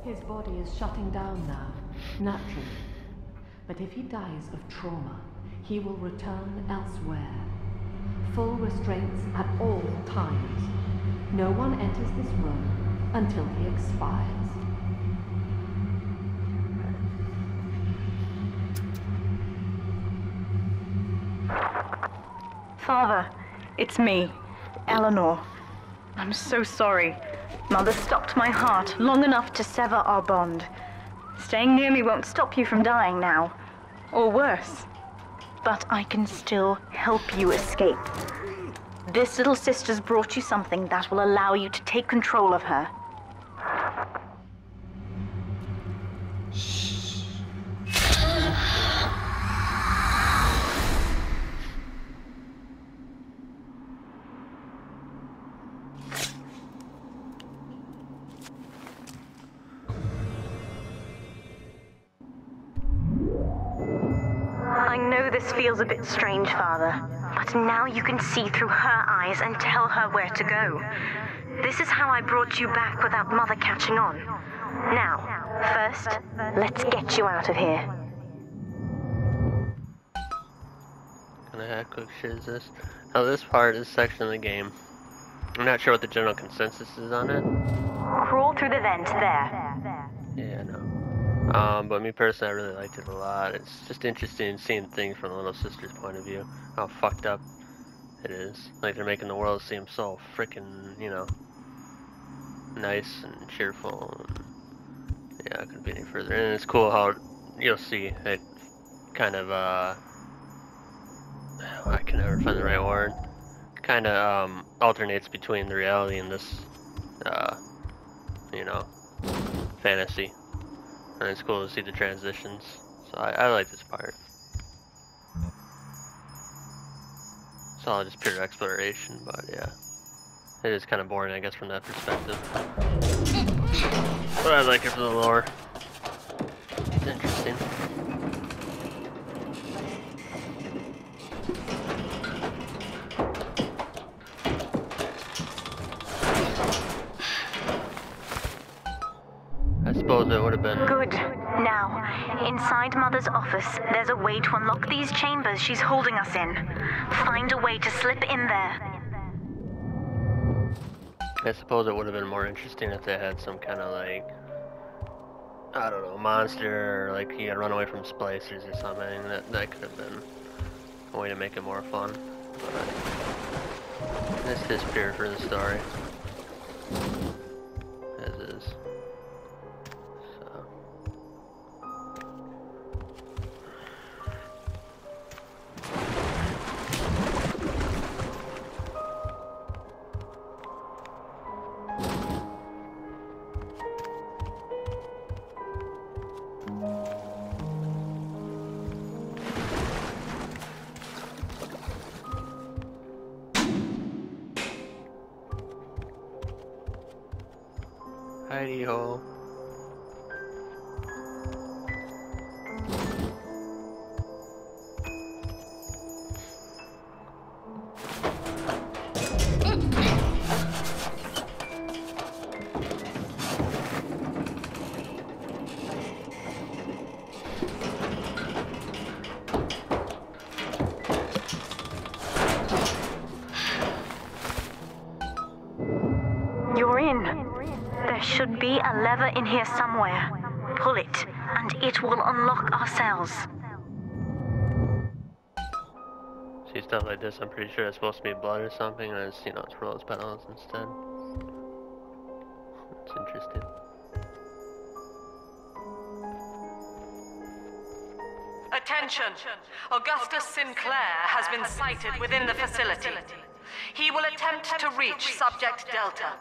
His body is shutting down now, naturally. But if he dies of trauma, he will return elsewhere. Full restraints at all times. No one enters this room until he expires. Father, it's me, Eleanor. I'm so sorry. Mother stopped my heart long enough to sever our bond. Staying near me won't stop you from dying now. Or worse. But I can still help you escape. This little sister's brought you something that will allow you to take control of her. I know this feels a bit strange, Father, but now you can see through her eyes and tell her where to go. This is how I brought you back without Mother catching on. Now, first, let's get you out of here. What kind of heck quick shit is this? Now this section of the game, I'm not sure what the general consensus is on it. Crawl through the vent there. Yeah, I know. But me personally, I really liked it a lot. It's just interesting seeing things from the little sister's point of view. How fucked up it is. Like they're making the world seem so freaking, you know, nice and cheerful. And yeah, I couldn't be any further. And it's cool how you'll see it kind of, I can never find the right word. Kind of alternates between the reality and this, you know, fantasy. And it's cool to see the transitions. So I like this part. It's all just pure exploration, but yeah. It is kind of boring, I guess, from that perspective. But I like it for the lore. It's interesting. I suppose it would have been... Good. Now, inside Mother's office, there's a way to unlock these chambers she's holding us in. Find a way to slip in there. I suppose it would have been more interesting if they had some kind of like, I don't know, monster, or like you gotta run away from splicers or something. That could have been a way to make it more fun. But this is pure for the story. As is. So. Hidey hole. You're in. There should be a lever in here somewhere. Pull it, and it will unlock our cells. See stuff like this, I'm pretty sure it's supposed to be blood or something, and it's, you know, it's rose petals instead. It's interesting. Attention! Augustus Sinclair has been sighted within the facility. He will attempt to reach Subject Delta.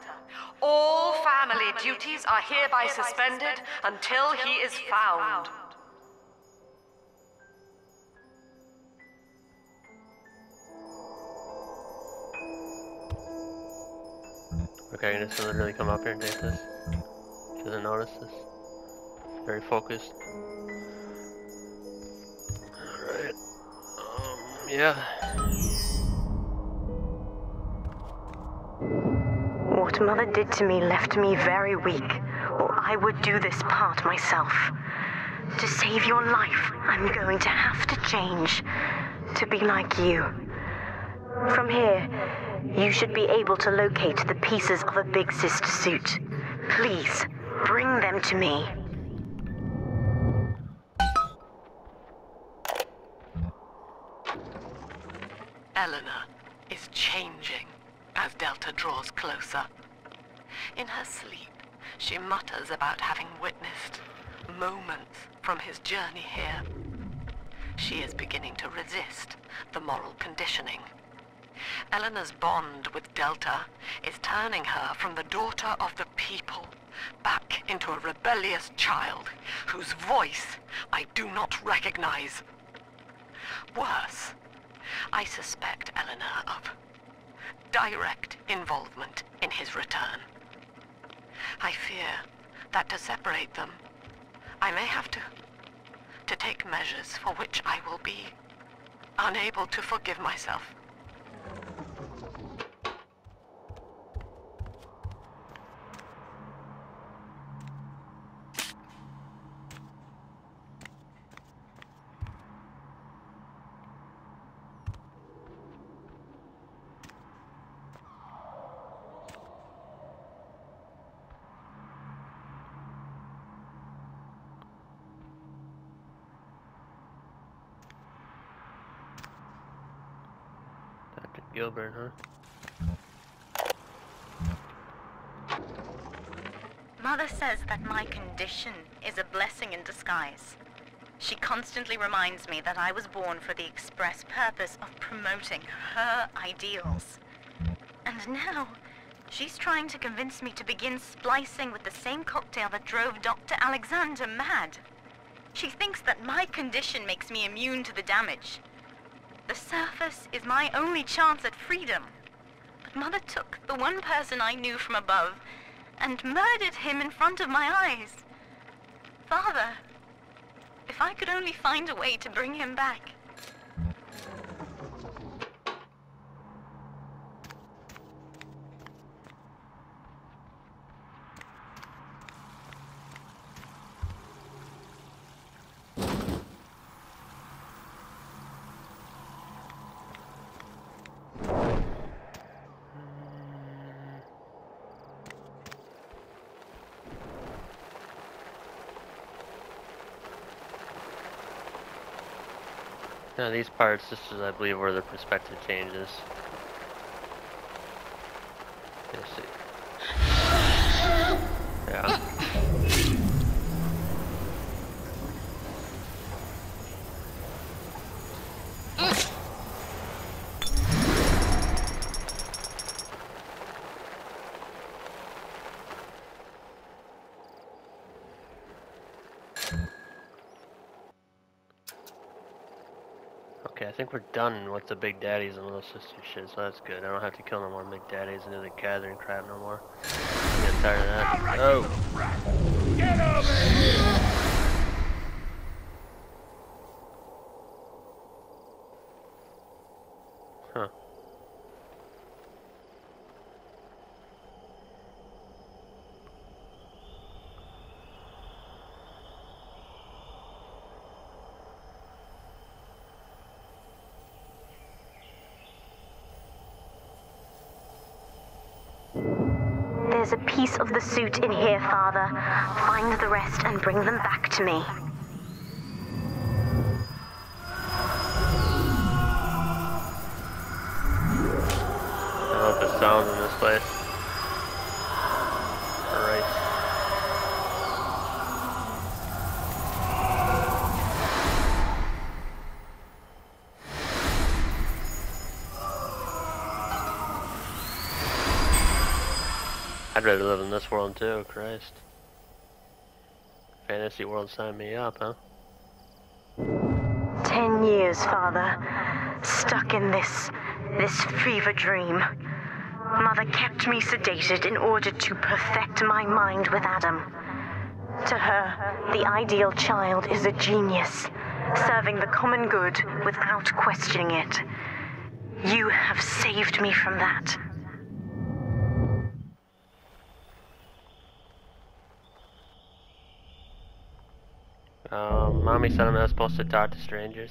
All family duties are hereby suspended until he is found. Okay, I'm just gonna literally come up here and take this. She doesn't notice this. Very focused. Alright. Yeah. What Mother did to me left me very weak. or I would do this part myself. To save your life, I'm going to have to change to be like you. From here, you should be able to locate the pieces of a Big Sister suit. Please, bring them to me. Eleanor is changing as Delta draws closer. In her sleep, she mutters about having witnessed moments from his journey here. She is beginning to resist the moral conditioning. Eleanor's bond with Delta is turning her from the daughter of the people back into a rebellious child whose voice I do not recognize. Worse, I suspect Eleanor of direct involvement in his return. I fear that to separate them, I may have to take measures for which I will be unable to forgive myself. Gilbert, huh? Mother says that my condition is a blessing in disguise. She constantly reminds me that I was born for the express purpose of promoting her ideals. And now, she's trying to convince me to begin splicing with the same cocktail that drove Dr. Alexander mad. She thinks that my condition makes me immune to the damage. The surface is my only chance at freedom. But Mother took the one person I knew from above and murdered him in front of my eyes. Father, if I could only find a way to bring him back. Yeah, these parts, this is, I believe, where the perspective changes. Let's see. Yeah. Okay, I think we're done with the big daddies and little sister shit, so that's good. I don't have to kill no more big daddies and do the gathering crap no more. I'm getting tired of that. Oh! Get over here! Huh. There's a piece of the suit in here, Father. Find the rest and bring them back to me. I love the sounds in this place. Alright. I'd rather live in this world too, Christ. Fantasy world sign me up, huh? 10 years, Father. Stuck in this fever dream. Mother kept me sedated in order to perfect my mind with Adam. To her, the ideal child is a genius, serving the common good without questioning it. You have saved me from that. Mommy said I'm not supposed to talk to strangers.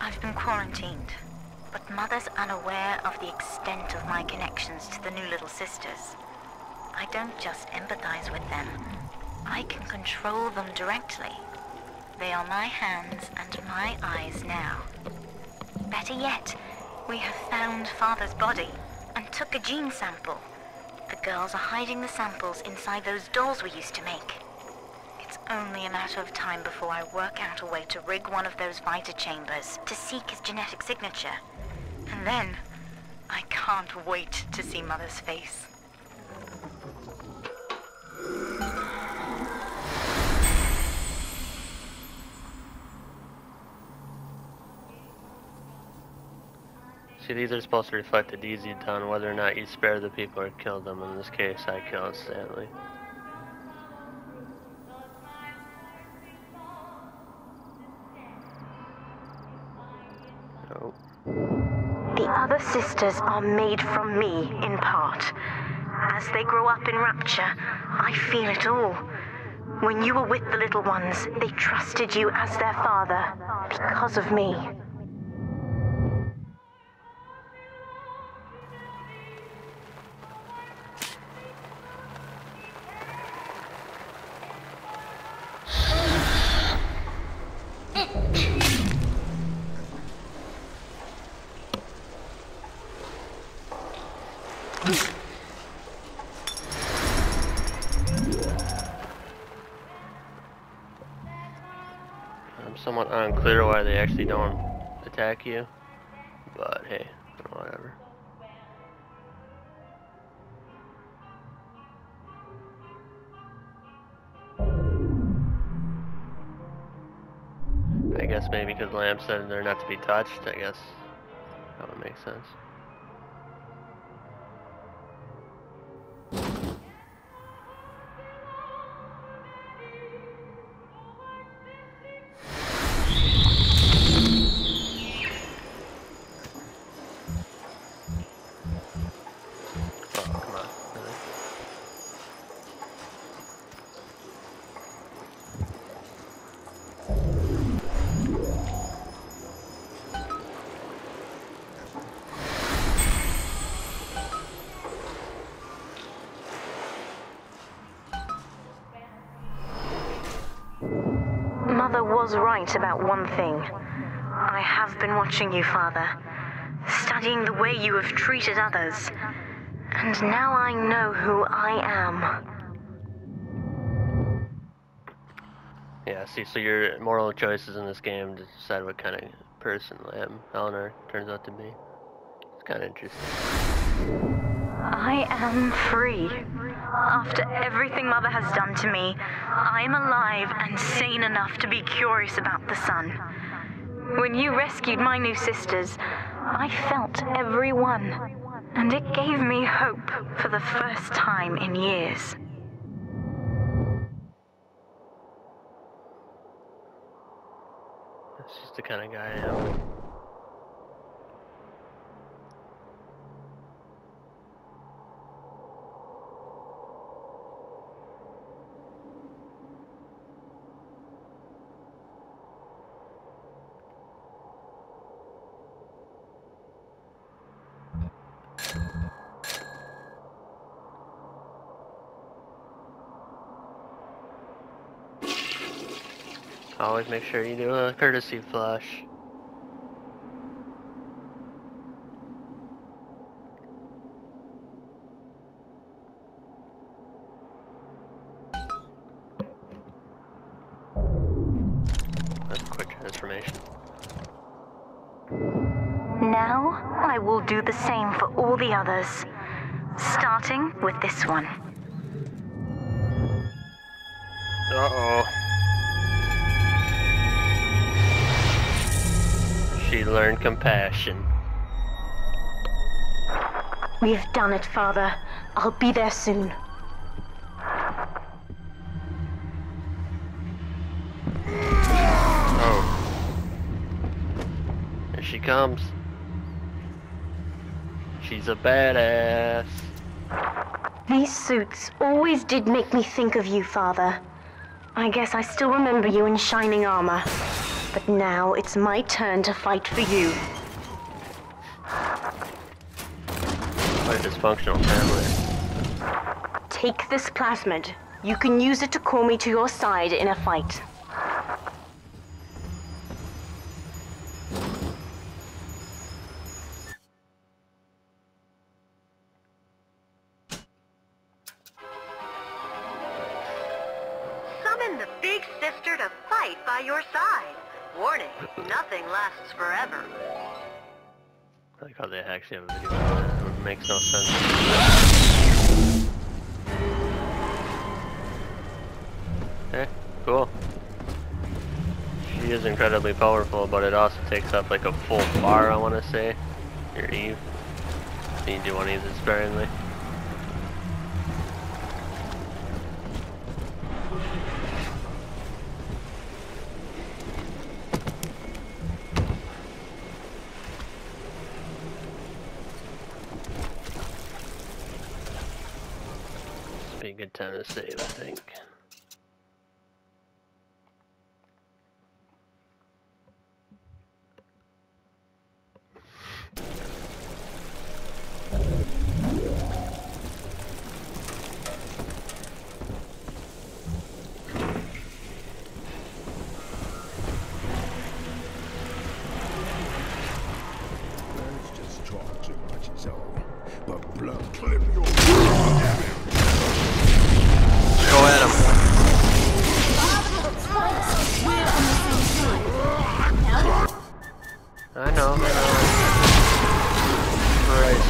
I've been quarantined, but Mother's unaware of the extent of my connections to the new little sisters. I don't just empathize with them. I can control them directly. They are my hands and my eyes now. Better yet, we have found Father's body and took a gene sample. The girls are hiding the samples inside those dolls we used to make. It's only a matter of time before I work out a way to rig one of those vita chambers to seek his genetic signature. And then, I can't wait to see Mother's face. See, these are supposed to reflect the deeds you've done, whether or not you spare the people or kill them. In this case, I killed Stanley. Nope. The other sisters are made from me, in part. As they grow up in Rapture, I feel it all. When you were with the little ones, they trusted you as their father, because of me. I'm somewhat unclear why they actually don't attack you, but hey, whatever. I guess maybe because Lamb said they're not to be touched, I guess that would make sense. Mother was right about one thing. I have been watching you, Father, studying the way you have treated others. And now I know who I am. Yeah, see, so your moral choices in this game decide what kind of person Eleanor turns out to be. It's kind of interesting. I am free. After everything Mother has done to me, I am alive and sane enough to be curious about the sun. When you rescued my new sisters, I felt every one, and it gave me hope for the first time in years. That's just the kind of guy I am. Always make sure you do a courtesy flush. That's information. Now, I will do the same for all the others. Starting with this one. Uh-oh. She learned compassion. We've done it, Father. I'll be there soon. Oh. Here she comes. She's a badass. These suits always did make me think of you, Father. I guess I still remember you in shining armor. But now it's my turn to fight for you. What a dysfunctional family. Take this plasmid. You can use it to call me to your side in a fight. Summon the big sister to fight by your side. Warning, nothing lasts forever. I like how they actually have a video of that. It makes no sense. Okay, cool. She is incredibly powerful, but it also takes up like a full bar, I want to say. Your Eve. So you do want to use it sparingly. Be a good time to save, I think. Let's just talk too much, so. But blood clip your Go at him. I know. Christ.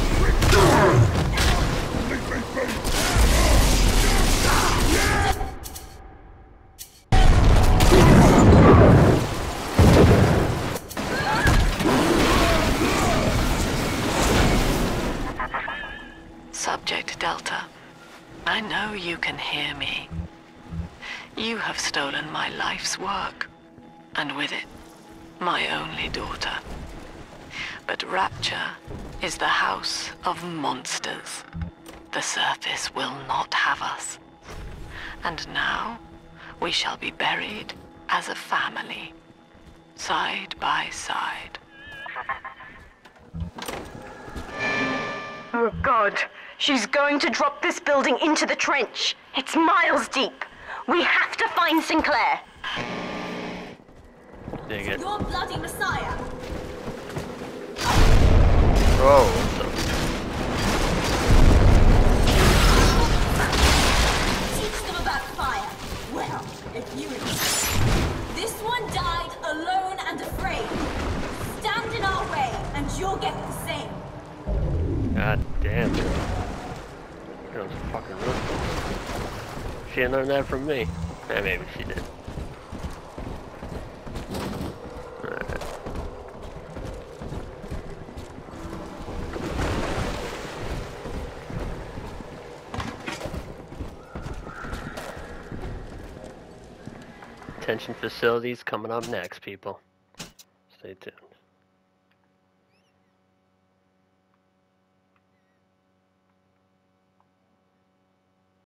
Subject Delta, I know you can hear me. You have stolen my life's work, and with it, my only daughter. But Rapture is the house of monsters. The surface will not have us. And now, we shall be buried as a family, side by side. Oh God, she's going to drop this building into the trench. It's miles deep. We have to find Sinclair. Dig it. Your bloody messiah! Whoa. Teach them about fire. Well, if you insist. This one died alone and afraid. Stand in our way, and you'll get the same. God damn it. That was fucking ruthless. She didn't learn that from me. Eh, maybe she did. Alright. Detention facilities coming up next, people. Stay tuned.